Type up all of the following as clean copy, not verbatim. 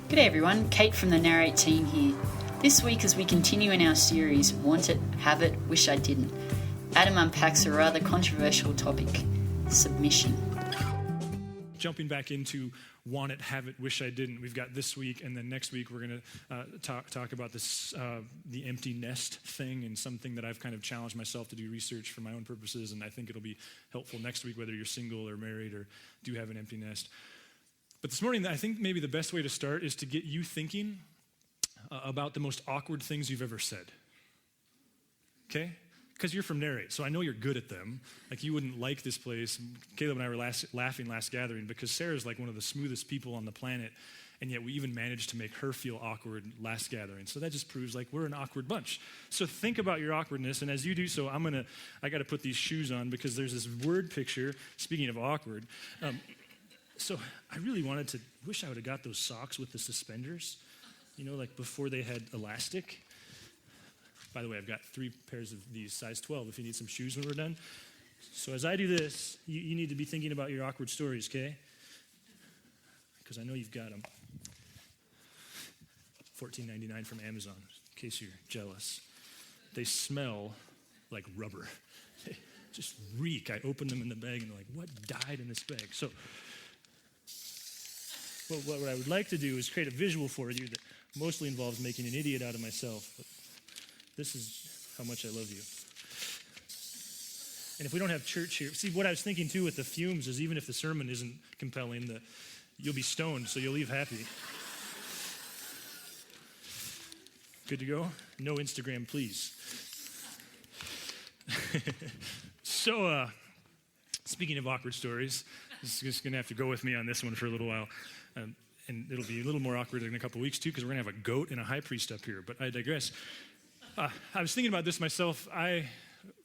G'day everyone, Kate from the Narrate team here. This week as we continue in our series, Want It, Have It, Wish I Didn't, Adam unpacks a rather controversial topic, submission. Jumping back into Want It, Have It, Wish I Didn't, we've got this week, and then next week we're going to talk about this, the empty nest thing, and something that I've kind of challenged myself to do research for my own purposes, and I think it'll be helpful next week, whether you're single or married or do have an empty nest. But this morning, I think maybe the best way to start is to get you thinking about the most awkward things you've ever said. Okay? Because you're from Narrate, so I know you're good at them. Like, you wouldn't like this place. Caleb and I were laughing last gathering because Sarah's like one of the smoothest people on the planet, and yet we even managed to make her feel awkward last gathering. So that just proves like we're an awkward bunch. So think about your awkwardness, and as you do so, I got to put these shoes on because there's this word picture, speaking of awkward. So I really wish I would have got those socks with the suspenders, like before they had elastic. By the way, I've got 3 pairs of these, size 12, if you need some shoes when we're done. So as I do this, you need to be thinking about your awkward stories, okay? Because I know you've got them. $14.99 from Amazon, in case you're jealous. They smell like rubber. They just reek. I opened them in the bag and I'm like, what died in this bag? So what I would like to do is create a visual for you that mostly involves making an idiot out of myself. But this is how much I love you. And if we don't have church here, see, what I was thinking too with the fumes is even if the sermon isn't compelling, you'll be stoned, so you'll leave happy. Good to go? No Instagram, please. So, speaking of awkward stories, this is going to have to go with me on this one for a little while. And it'll be a little more awkward in a couple weeks, too, because we're going to have a goat and a high priest up here. But I digress. I was thinking about this myself. I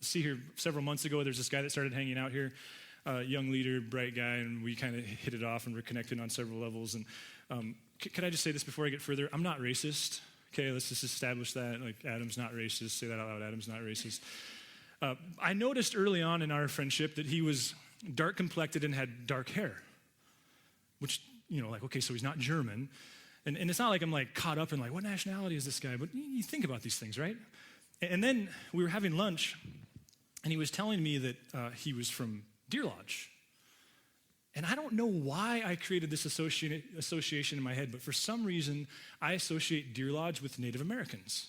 see here several months ago, there's this guy that started hanging out here, young leader, bright guy, and we kind of hit it off and we're connected on several levels. And can I just say this before I get further? I'm not racist. Okay, let's just establish that. Like, Adam's not racist. Say that out loud. Adam's not racist. I noticed early on in our friendship that he was dark complected and had dark hair, which, okay, so he's not German. And it's not like I'm like caught up in like, what nationality is this guy? But you think about these things, right? And then we were having lunch, and he was telling me that he was from Deer Lodge. And I don't know why I created this association in my head, but for some reason, I associate Deer Lodge with Native Americans.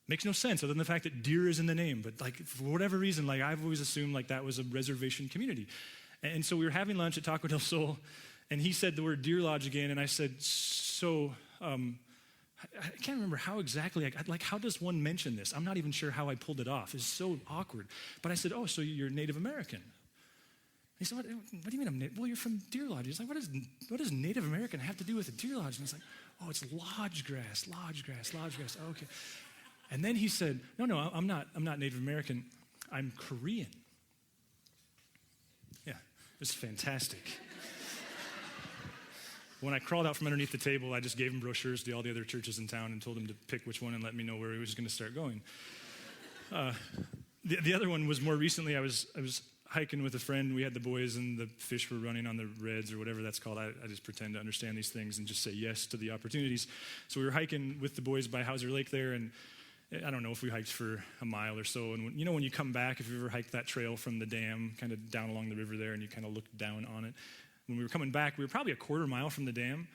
Makes no sense other than the fact that deer is in the name. But like, for whatever reason, like I've always assumed like that was a reservation community. And so we were having lunch at Taco del Sol, and he said the word Deer Lodge again, and I said, so, I can't remember how exactly, like how does one mention this? I'm not even sure how I pulled it off. It's so awkward. But I said, oh, so you're Native American. He said, what do you mean I'm Native? Well, you're from Deer Lodge. He's like, what does Native American have to do with a Deer Lodge? And I was like, oh, it's lodge grass. Oh, okay. And then he said, no, I'm not Native American. I'm Korean. Yeah, it was fantastic. When I crawled out from underneath the table, I just gave him brochures to all the other churches in town and told him to pick which one and let me know where he was going to start going. The other one was more recently. I was hiking with a friend. We had the boys and the fish were running on the reds or whatever that's called. I just pretend to understand these things and just say yes to the opportunities. So we were hiking with the boys by Hauser Lake there, and I don't know if we hiked for a mile or so. And when you come back, if you ever hiked that trail from the dam, kind of down along the river there, and you kind of look down on it. When we were coming back, we were probably a quarter mile from the dam,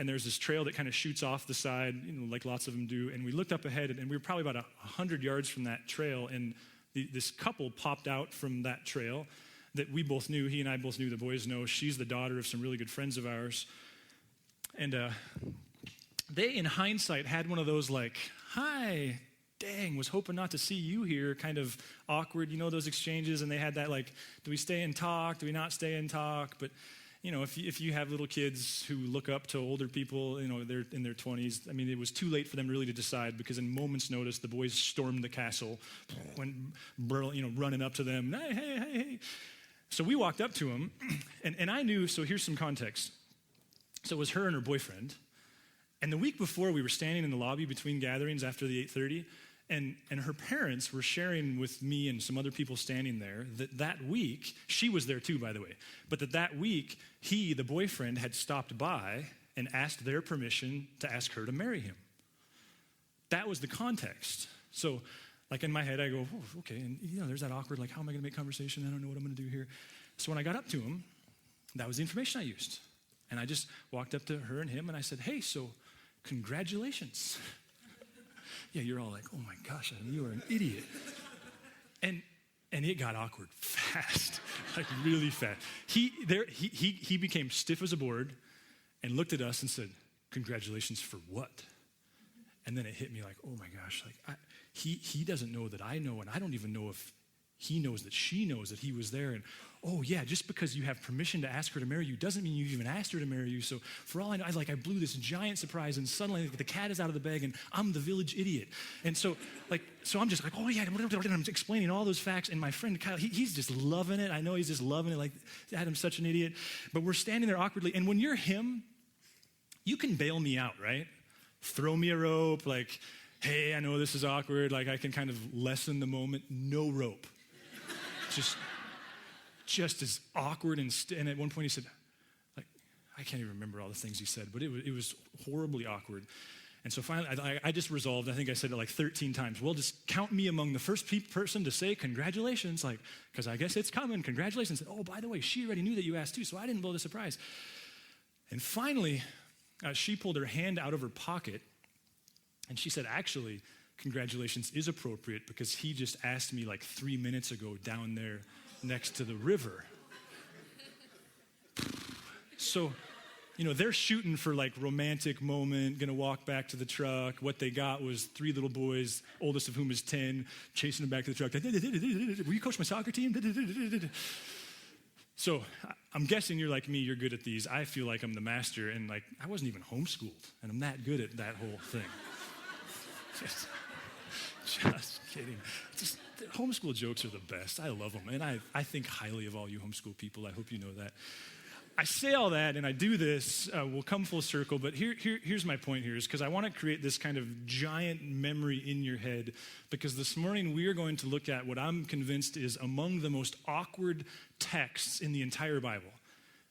and there's this trail that kind of shoots off the side, like lots of them do. And we looked up ahead, and we were probably about 100 yards from that trail, and this couple popped out from that trail that we both knew. He and I both knew. The boys know. She's the daughter of some really good friends of ours. And they, in hindsight, had one of those like, hi, dang, was hoping not to see you here, kind of awkward, those exchanges. And they had that like, do we stay and talk? Do we not stay and talk? But if you have little kids who look up to older people, they're in their 20s, I mean, it was too late for them really to decide because in moments' notice, the boys stormed the castle, went, running up to them, hey. So we walked up to him, and I knew, so here's some context. So it was her and her boyfriend, and the week before, we were standing in the lobby between gatherings after the 8:30, and her parents were sharing with me and some other people standing there that week, she was there too, by the way, but that week, he, the boyfriend, had stopped by and asked their permission to ask her to marry him. That was the context. So, like in my head, I go, oh, okay, and there's that awkward, like, how am I going to make conversation? I don't know what I'm going to do here. So when I got up to him, that was the information I used. And I just walked up to her and him, and I said, hey, so congratulations. Yeah, you're all like, oh my gosh, you are an idiot. And it got awkward fast, like really fast. He became stiff as a board and looked at us and said, congratulations for what? And then it hit me like, oh my gosh, like he doesn't know that I know, and I don't even know if he knows that she knows that he was there. And oh yeah, just because you have permission to ask her to marry you doesn't mean you even asked her to marry you. So for all I know, I blew this giant surprise, and suddenly the cat is out of the bag, and I'm the village idiot. And so I'm just like, oh yeah, and I'm explaining all those facts. And my friend Kyle, he's just loving it. I know he's just loving it. Like, Adam's such an idiot. But we're standing there awkwardly. And when you're him, you can bail me out, right? Throw me a rope, like, hey, I know this is awkward. Like, I can kind of lessen the moment. No rope. Just as awkward. And at one point he said, like, I can't even remember all the things he said, but it was horribly awkward. And so finally, I just resolved, I think I said it like 13 times, well, just count me among the first person to say congratulations, like, because I guess it's coming, congratulations. And, oh, by the way, she already knew that you asked too, so I didn't blow the surprise. And finally, she pulled her hand out of her pocket, and she said, actually, congratulations is appropriate because he just asked me like 3 minutes ago down there next to the river. So, they're shooting for like romantic moment, gonna walk back to the truck. What they got was 3 little boys, oldest of whom is 10, chasing them back to the truck. Will you coach my soccer team? So I'm guessing you're like me, you're good at these. I feel like I'm the master, and like I wasn't even homeschooled, and I'm that good at that whole thing. Just kidding. Homeschool jokes are the best. I love them, and I think highly of all you homeschool people. I hope you know that. I say all that, and I do this. We'll come full circle, but here's my point here, is because I want to create this kind of giant memory in your head, because this morning we are going to look at what I'm convinced is among the most awkward texts in the entire Bible.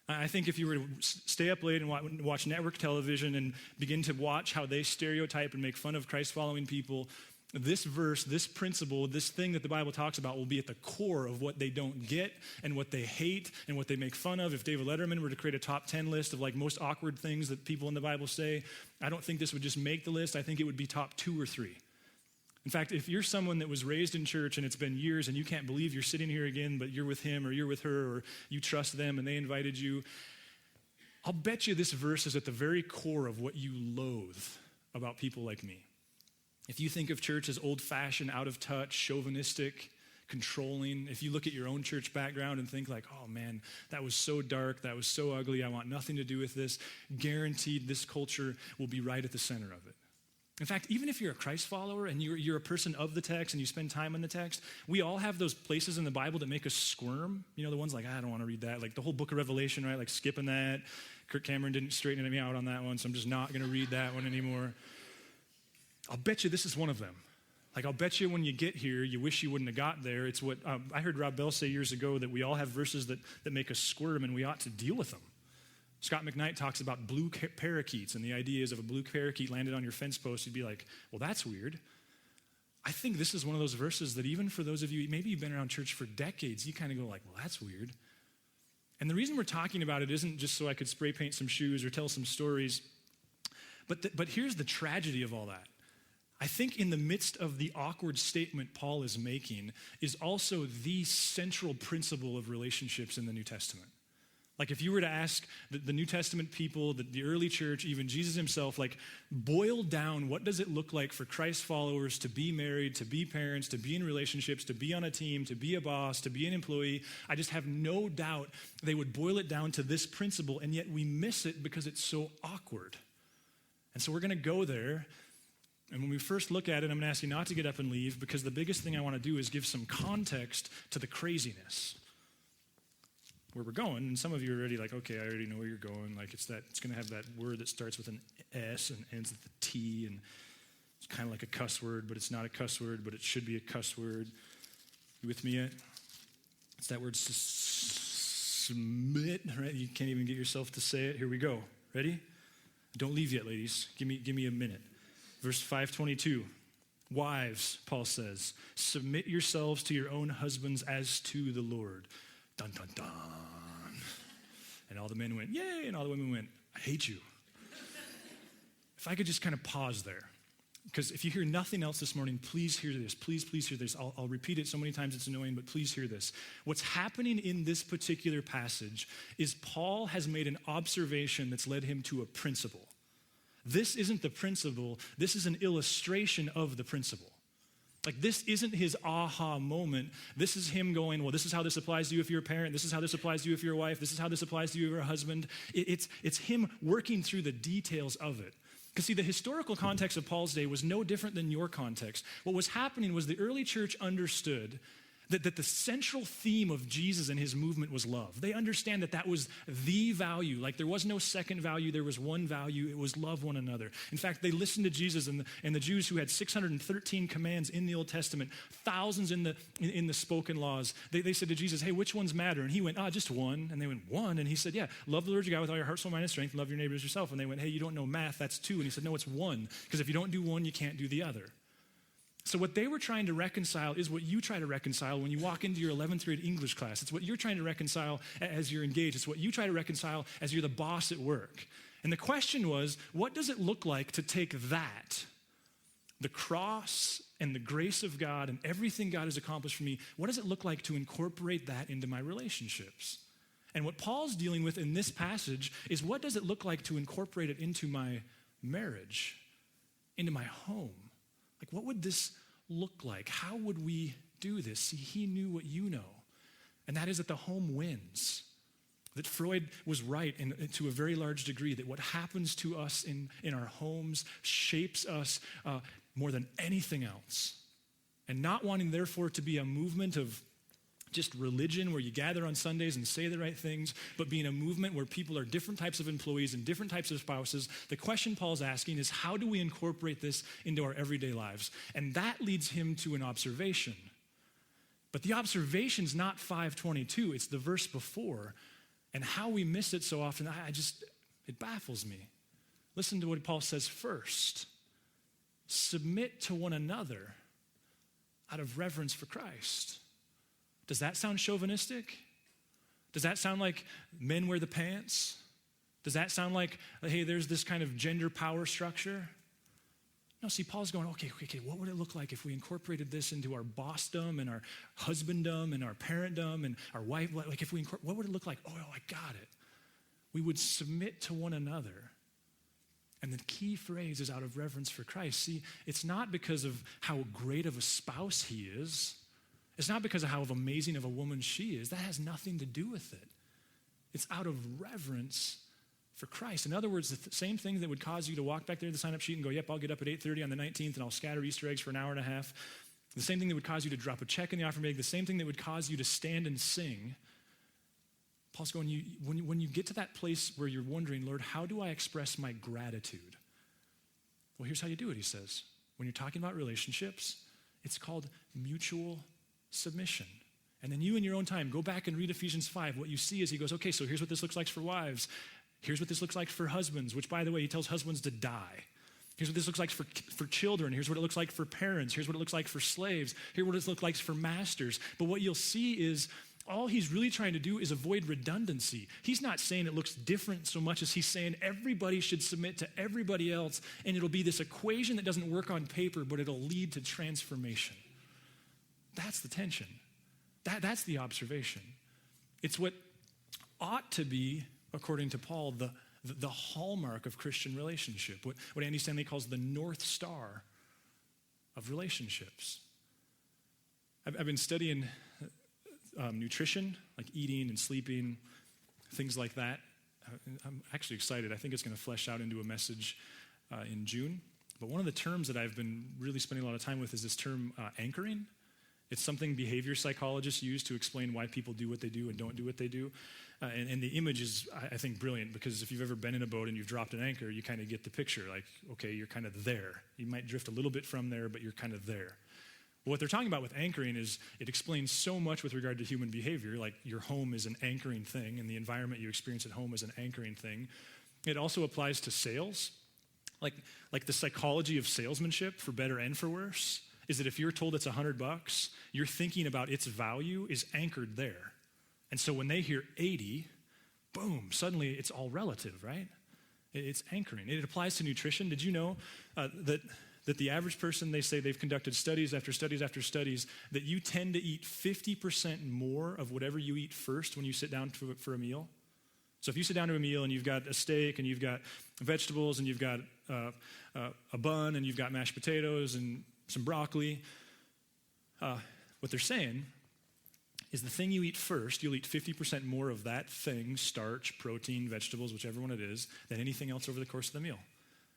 I think if you were to stay up late and watch network television and begin to watch how they stereotype and make fun of Christ-following people, this verse, this principle, this thing that the Bible talks about will be at the core of what they don't get and what they hate and what they make fun of. If David Letterman were to create a top 10 list of like most awkward things that people in the Bible say, I don't think this would just make the list. I think it would be top 2 or 3. In fact, if you're someone that was raised in church and it's been years and you can't believe you're sitting here again, but you're with him or you're with her or you trust them and they invited you, I'll bet you this verse is at the very core of what you loathe about people like me. If you think of church as old-fashioned, out of touch, chauvinistic, controlling, if you look at your own church background and think like, oh man, that was so dark, that was so ugly, I want nothing to do with this, guaranteed this culture will be right at the center of it. In fact, even if you're a Christ follower and you're a person of the text and you spend time in the text, we all have those places in the Bible that make us squirm. The ones like, I don't want to read that. Like the whole book of Revelation, right? Like skipping that. Kirk Cameron didn't straighten me out on that one, so I'm just not going to read that one anymore. I'll bet you this is one of them. Like, I'll bet you when you get here, you wish you wouldn't have got there. It's what I heard Rob Bell say years ago, that we all have verses that make us squirm, and we ought to deal with them. Scott McKnight talks about blue parakeets, and the idea is if a blue parakeet landed on your fence post, you'd be like, well, that's weird. I think this is one of those verses that even for those of you, maybe you've been around church for decades, you kind of go like, well, that's weird. And the reason we're talking about it isn't just so I could spray paint some shoes or tell some stories, but here's the tragedy of all that. I think in the midst of the awkward statement Paul is making is also the central principle of relationships in the New Testament. Like if you were to ask the New Testament people, the early church, even Jesus himself, like boil down what does it look like for Christ followers to be married, to be parents, to be in relationships, to be on a team, to be a boss, to be an employee, I just have no doubt they would boil it down to this principle, and yet we miss it because it's so awkward. And so we're going to go there. And when we first look at it, I'm going to ask you not to get up and leave, because the biggest thing I want to do is give some context to the craziness where we're going. And some of you are already like, okay, I already know where you're going. Like it's going to have that word that starts with an S and ends with a T, and it's kind of like a cuss word, but it's not a cuss word, but it should be a cuss word. You with me yet? It's that word submit, right? You can't even get yourself to say it. Here we go. Ready? Don't leave yet, ladies. Give me a minute. Verse 522. Wives, Paul says, submit yourselves to your own husbands as to the Lord. Dun, dun, dun. And all the men went, yay, and all the women went, I hate you. If I could just kind of pause there. Because if you hear nothing else this morning, please hear this. Please hear this. I'll repeat it so many times it's annoying, but please hear this. What's happening in this particular passage is Paul has made an observation that's led him to a principle. This isn't the principle. This is an illustration of the principle. Like, this isn't his aha moment. This is him going, well, this is how this applies to you if you're a parent. This is how this applies to you if you're a wife. This is how this applies to you if you're a husband. It's him working through the details of it. Because see, the historical context of Paul's day was no different than your context. What was happening was the early church understood that the central theme of Jesus and his movement was love. They understand that was the value. Like, there was no second value, there was one value. It was love one another. In fact, they listened to Jesus and the Jews who had 613 commands in the Old Testament, thousands in the spoken laws. They said to Jesus, hey, which ones matter? And he went, just one. And they went, one? And he said, yeah, love the Lord your God with all your heart, soul, mind, and strength, and love your neighbor as yourself. And they went, hey, you don't know math, that's two. And he said, no, it's one. Because if you don't do one, you can't do the other. So what they were trying to reconcile is what you try to reconcile when you walk into your 11th grade English class. It's what you're trying to reconcile as you're engaged. It's what you try to reconcile as you're the boss at work. And the question was, what does it look like to take that, the cross and the grace of God and everything God has accomplished for me, what does it look like to incorporate that into my relationships? And what Paul's dealing with in this passage is, what does it look like to incorporate it into my marriage, into my home? Like, what would this look like? How would we do this? See, he knew what you know, and that is that the home wins. That Freud was right to a very large degree, that what happens to us in our homes shapes us more than anything else. And not wanting, therefore, to be a movement of just religion where you gather on Sundays and say the right things, but being a movement where people are different types of employees and different types of spouses. The question Paul's asking is, how do we incorporate this into our everyday lives? And that leads him to an observation. But the observation's not 5:22, it's the verse before. And how we miss it so often, it baffles me. Listen to what Paul says first. Submit to one another out of reverence for Christ. Does that sound chauvinistic? Does that sound like men wear the pants? Does that sound like, hey, there's this kind of gender power structure? No, see, Paul's going, okay, what would it look like if we incorporated this into our bossdom and our husbanddom and our parentdom and our wife? Like, what would it look like? Oh, I got it. We would submit to one another. And the key phrase is out of reverence for Christ. See, it's not because of how great of a spouse he is. It's not because of how amazing of a woman she is. That has nothing to do with it. It's out of reverence for Christ. In other words, the same thing that would cause you to walk back there to the sign-up sheet and go, yep, I'll get up at 8:30 on the 19th and I'll scatter Easter eggs for an hour and a half. The same thing that would cause you to drop a check in the offering bag. The same thing that would cause you to stand and sing. Paul's going, when you get to that place where you're wondering, Lord, how do I express my gratitude? Well, here's how you do it, he says. When you're talking about relationships, it's called mutual submission. And then you in your own time, go back and read Ephesians 5. What you see is he goes, okay, so here's what this looks like for wives. Here's what this looks like for husbands, which, by the way, he tells husbands to die. Here's what this looks like for children. Here's what it looks like for parents. Here's what it looks like for slaves. Here's what it looks like for masters. But what you'll see is all he's really trying to do is avoid redundancy. He's not saying it looks different so much as he's saying everybody should submit to everybody else, and it'll be this equation that doesn't work on paper, but it'll lead to transformation. That's the tension. That's the observation. It's what ought to be, according to Paul, the hallmark of Christian relationship, what Andy Stanley calls the North Star of relationships. I've been studying nutrition, like eating and sleeping, things like that. I'm actually excited. I think it's going to flesh out into a message in June. But one of the terms that I've been really spending a lot of time with is this term anchoring. It's something behavior psychologists use to explain why people do what they do and don't do what they do. And the image is, I think, brilliant, because if you've ever been in a boat and you've dropped an anchor, you kind of get the picture. Like, okay, you're kind of there. You might drift a little bit from there, but you're kind of there. What they're talking about with anchoring is it explains so much with regard to human behavior, like your home is an anchoring thing and the environment you experience at home is an anchoring thing. It also applies to sales. Like the psychology of salesmanship, for better and for worse, is that if you're told it's $100, your thinking about its value is anchored there. And so when they hear 80, boom, suddenly it's all relative, right? It's anchoring. It applies to nutrition. Did you know that the average person, they say they've conducted studies after studies after studies, that you tend to eat 50% more of whatever you eat first when you sit down for a meal? So if you sit down to a meal and you've got a steak and you've got vegetables and you've got a bun and you've got mashed potatoes and some broccoli, what they're saying is the thing you eat first, you'll eat 50% more of that thing, starch, protein, vegetables, whichever one it is, than anything else over the course of the meal.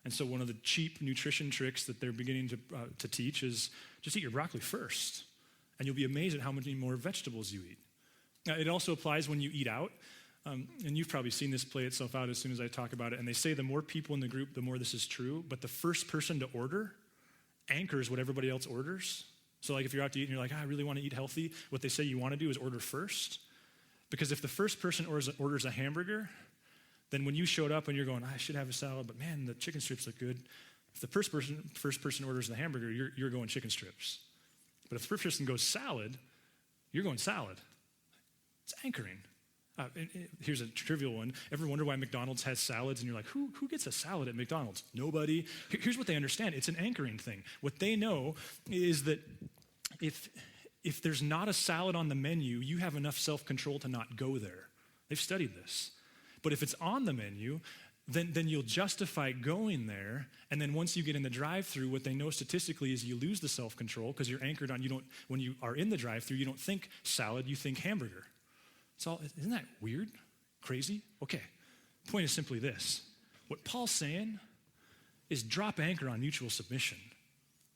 And so one of the cheap nutrition tricks that they're beginning to teach is just eat your broccoli first, and you'll be amazed at how many more vegetables you eat. Now, it also applies when you eat out, and you've probably seen this play itself out as soon as I talk about it, and they say the more people in the group, the more this is true, but the first person to order anchors what everybody else orders. So like if you're out to eat and you're like, I really want to eat healthy, what they say you want to do is order first. Because if the first person orders a hamburger, then when you showed up and you're going, I should have a salad, but man, the chicken strips look good. If the first person orders the hamburger, you're going chicken strips. But if the first person goes salad, you're going salad. It's anchoring. Here's a trivial one. Ever wonder why McDonald's has salads? And you're like, who gets a salad at McDonald's? Nobody. Here's what they understand. It's an anchoring thing. What they know is that if there's not a salad on the menu, you have enough self-control to not go there. They've studied this. But if it's on the menu, then you'll justify going there. And then once you get in the drive-thru, what they know statistically is you lose the self-control because you're anchored on, when you are in the drive-thru, you don't think salad, you think hamburger. Isn't that weird? Crazy? Okay. Point is simply this. What Paul's saying is drop anchor on mutual submission.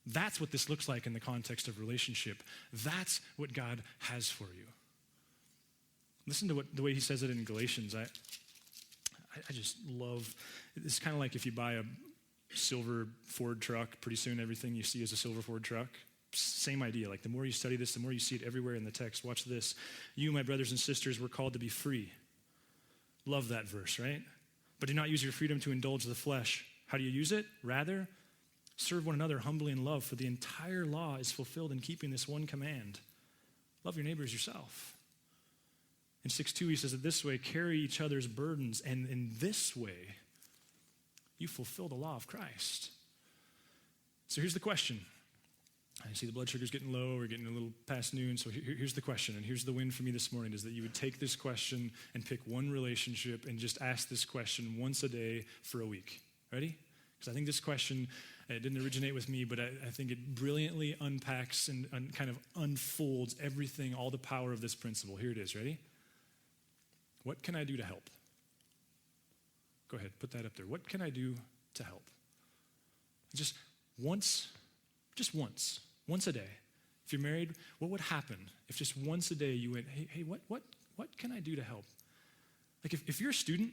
That's what this looks like in the context of relationship. That's what God has for you. Listen to the way he says it in Galatians. I just love, it's kind of like if you buy a silver Ford truck, pretty soon everything you see is a silver Ford truck. Same idea. Like the more you study this, the more you see it everywhere in the text. Watch this. You, my brothers and sisters, were called to be free. Love that verse, right? But do not use your freedom to indulge the flesh. How do you use it? Rather, serve one another humbly in love, for the entire law is fulfilled in keeping this one command. Love your neighbor as yourself. In 6:2, he says it this way, carry each other's burdens, and in this way, you fulfill the law of Christ. So here's the question. I see the blood sugar's getting low. We're getting a little past noon. So here's the question, and here's the win for me this morning, is that you would take this question and pick one relationship and just ask this question once a day for a week. Ready? Because I think this question, it didn't originate with me, but I think it brilliantly unpacks and kind of unfolds everything, all the power of this principle. Here it is. Ready? What can I do to help? Go ahead, put that up there. What can I do to help? Just once a day. If you're married, what would happen if just once a day you went, hey, what can I do to help? Like if you're a student,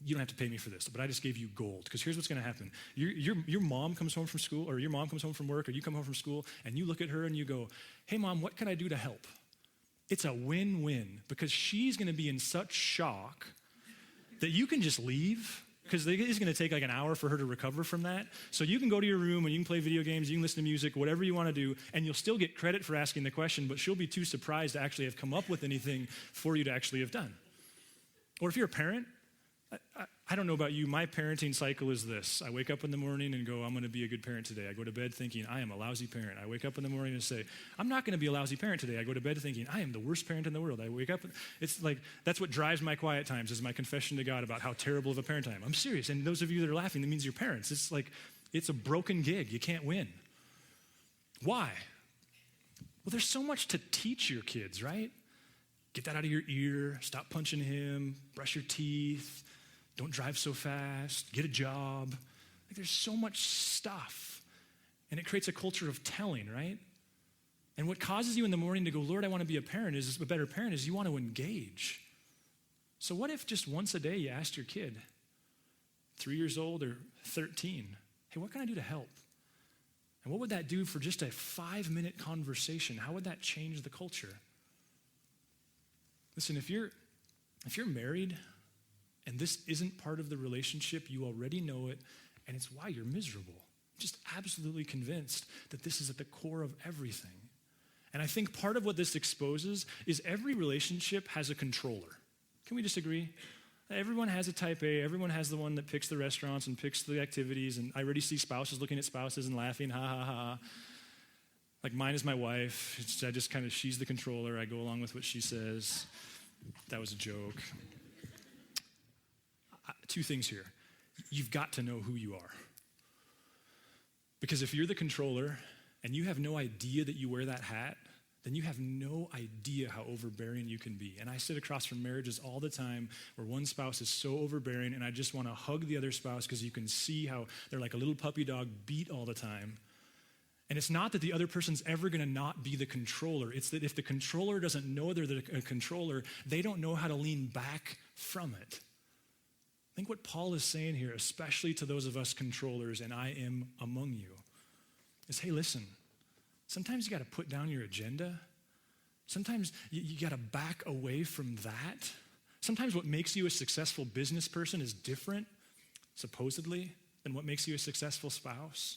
you don't have to pay me for this, but I just gave you gold, because here's what's going to happen. Your mom comes home from school, or your mom comes home from work, or you come home from school, and you look at her and you go, hey, Mom, what can I do to help? It's a win-win, because she's going to be in such shock that you can just leave, because it's going to take like an hour for her to recover from that. So you can go to your room and you can play video games, you can listen to music, whatever you want to do, and you'll still get credit for asking the question, but she'll be too surprised to actually have come up with anything for you to actually have done. Or if you're a parent, I don't know about you, my parenting cycle is this. I wake up in the morning and go, I'm going to be a good parent today. I go to bed thinking, I am a lousy parent. I wake up in the morning and say, I'm not going to be a lousy parent today. I go to bed thinking, I am the worst parent in the world. I wake up, it's like, that's what drives my quiet times, is my confession to God about how terrible of a parent I am. I'm serious. And those of you that are laughing, that means you're parents. It's like, it's a broken gig. You can't win. Why? Well, there's so much to teach your kids, right? Get that out of your ear. Stop punching him. Brush your teeth. Don't drive so fast. Get a job. Like, there's so much stuff. And it creates a culture of telling, right? And what causes you in the morning to go, Lord, I want to be a better parent, is you want to engage. So what if just once a day you asked your kid, 3 years old or 13, hey, what can I do to help? And what would that do for just a 5-minute conversation? How would that change the culture? Listen, if you're married, And this isn't part of the relationship. You already know it, and it's why you're miserable. I'm just absolutely convinced that this is at the core of everything. And I think part of what this exposes is every relationship has a controller. Can we just agree? Everyone has a type A. Everyone has the one that picks the restaurants and picks the activities. And I already see spouses looking at spouses and laughing, ha, ha, ha. Like mine is my wife. She's the controller. I go along with what she says. That was a joke. Two things here. You've got to know who you are. Because if you're the controller and you have no idea that you wear that hat, then you have no idea how overbearing you can be. And I sit across from marriages all the time where one spouse is so overbearing and I just want to hug the other spouse because you can see how they're like a little puppy dog beat all the time. And it's not that the other person's ever going to not be the controller. It's that if the controller doesn't know they're the controller, they don't know how to lean back from it. I think what Paul is saying here, especially to those of us controllers, and I am among you, is, hey, listen, sometimes you got to put down your agenda. Sometimes you got to back away from that. Sometimes what makes you a successful business person is different, supposedly, than what makes you a successful spouse.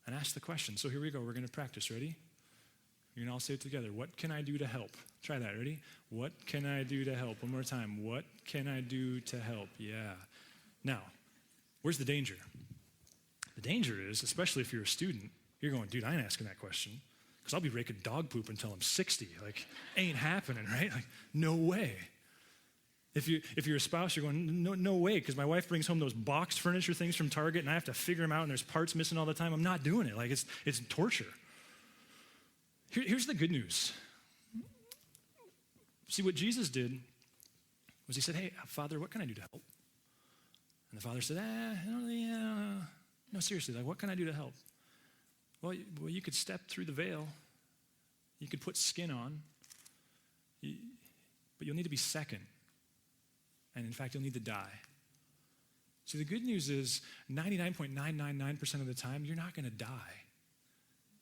And ask the question. So here we go. We're going to practice. Ready? You're going to all say it together. What can I do to help? Try that. Ready? What can I do to help? One more time. What can I do to help? Yeah. Now, where's the danger? The danger is, especially if you're a student, you're going, dude, I ain't asking that question because I'll be raking dog poop until I'm 60. Like, ain't happening, right? Like, no way. If you're a spouse, you're going, no way, because my wife brings home those boxed furniture things from Target and I have to figure them out and there's parts missing all the time. I'm not doing it. Like, it's torture. Here's the good news. See, what Jesus did was he said, hey, Father, what can I do to help? And the Father said, no, seriously, like, what can I do to help? Well, you could step through the veil. You could put skin on. But you'll need to be second. And in fact, you'll need to die. See, the good news is 99.999% of the time, you're not going to die.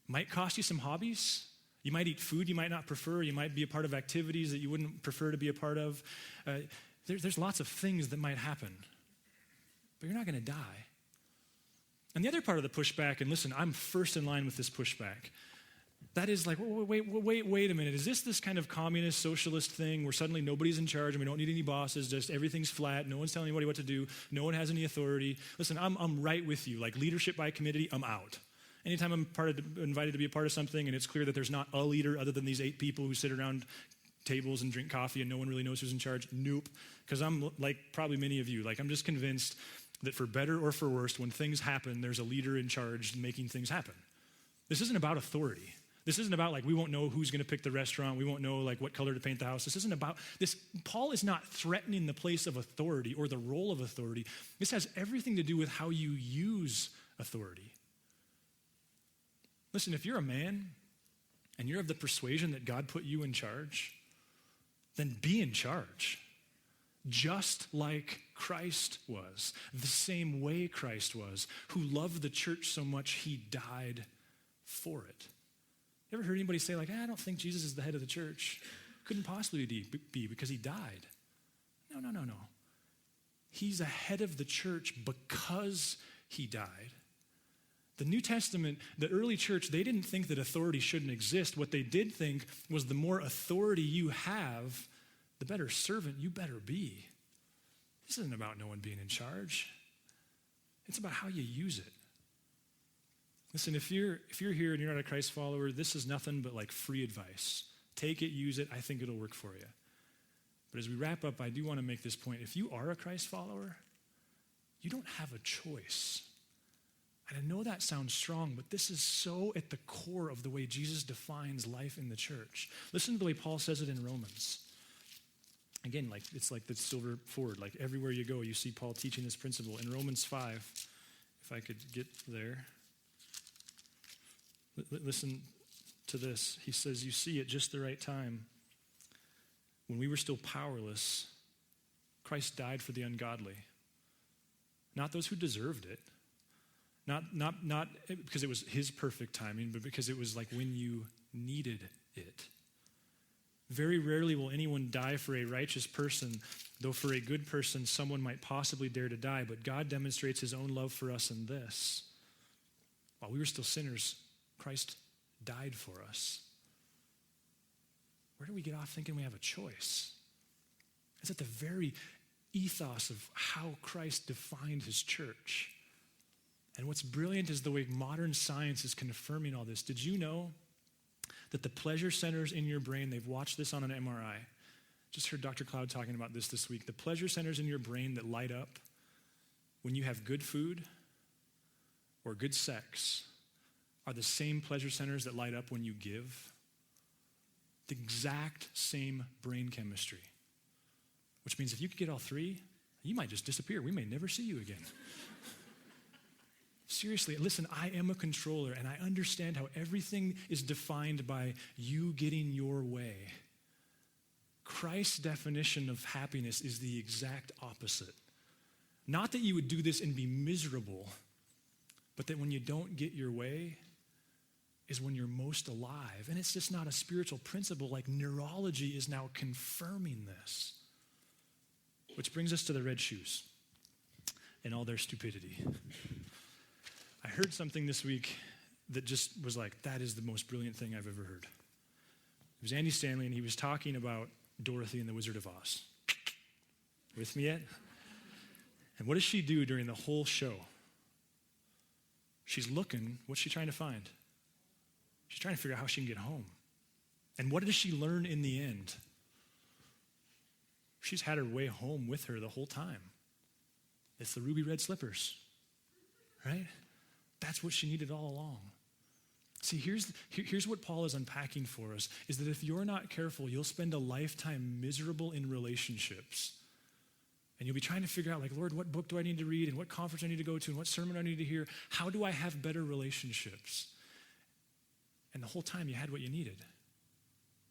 Might cost you some hobbies. You might eat food you might not prefer. You might be a part of activities that you wouldn't prefer to be a part of. There's lots of things that might happen. But you're not going to die. And the other part of the pushback, and listen, I'm first in line with this pushback. That is like, wait a minute. Is this kind of communist, socialist thing where suddenly nobody's in charge and we don't need any bosses, just everything's flat, no one's telling anybody what to do, no one has any authority? Listen, I'm right with you. Like leadership by committee, I'm out. Anytime I'm invited to be a part of something and it's clear that there's not a leader other than these 8 people who sit around tables and drink coffee and no one really knows who's in charge, nope. Because I'm like probably many of you, like I'm just convinced that for better or for worse, when things happen, there's a leader in charge making things happen. This isn't about authority. This isn't about like we won't know who's going to pick the restaurant. We won't know like what color to paint the house. This isn't about this. Paul is not threatening the place of authority or the role of authority. This has everything to do with how you use authority. Listen, if you're a man and you're of the persuasion that God put you in charge, then be in charge. Just like Christ was, the same way Christ was, who loved the church so much he died for it. You ever heard anybody say like, I don't think Jesus is the head of the church? Couldn't possibly be because he died. No. He's the head of the church because he died. The New Testament, the early church, they didn't think that authority shouldn't exist. What they did think was the more authority you have, the better servant you better be. This isn't about no one being in charge. It's about how you use it. Listen, if you're here and you're not a Christ follower, this is nothing but like free advice. Take it, use it. I think it'll work for you. But as we wrap up, I do want to make this point. If you are a Christ follower, you don't have a choice. And I know that sounds strong, but this is so at the core of the way Jesus defines life in the church. Listen to the way Paul says it in Romans. Again, like it's like the silver ford. Like everywhere you go, you see Paul teaching this principle. In Romans 5, if I could get there. Listen to this. He says, you see, at just the right time, when we were still powerless, Christ died for the ungodly. Not those who deserved it. Not because it was his perfect timing, but because it was like when you needed it. Very rarely will anyone die for a righteous person, though for a good person someone might possibly dare to die. But God demonstrates his own love for us in this. While we were still sinners, Christ died for us. Where do we get off thinking we have a choice? It's at the very ethos of how Christ defined his church. And what's brilliant is the way modern science is confirming all this. Did you know that the pleasure centers in your brain, they've watched this on an MRI. Just heard Dr. Cloud talking about this week. The pleasure centers in your brain that light up when you have good food or good sex are the same pleasure centers that light up when you give. The exact same brain chemistry. Which means if you could get all three, you might just disappear. We may never see you again. Seriously, listen, I am a controller, and I understand how everything is defined by you getting your way. Christ's definition of happiness is the exact opposite. Not that you would do this and be miserable, but that when you don't get your way is when you're most alive. And it's just not a spiritual principle. Like neurology is now confirming this. Which brings us to the red shoes and all their stupidity. I heard something this week that just was like, that is the most brilliant thing I've ever heard. It was Andy Stanley, and he was talking about Dorothy and the Wizard of Oz. With me yet? And what does she do during the whole show? She's looking. What's she trying to find? She's trying to figure out how she can get home. And what does she learn in the end? She's had her way home with her the whole time. It's the ruby red slippers, right? That's what she needed all along. See, here's what Paul is unpacking for us, is that if you're not careful, you'll spend a lifetime miserable in relationships. And you'll be trying to figure out, like, Lord, what book do I need to read, and what conference I need to go to, and what sermon I need to hear? How do I have better relationships? And the whole time you had what you needed.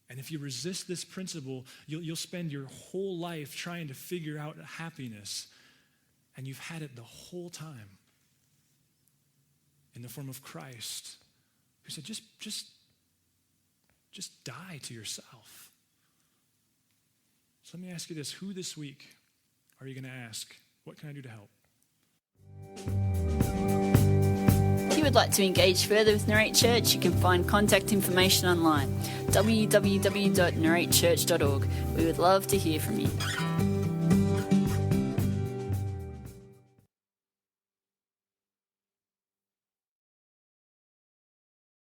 And if you resist this principle, you'll spend your whole life trying to figure out happiness, and you've had it the whole time. In the form of Christ, who said, just die to yourself. So let me ask you this. Who this week are you going to ask, what can I do to help? If you would like to engage further with Narrate Church, you can find contact information online, www.narratechurch.org. We would love to hear from you.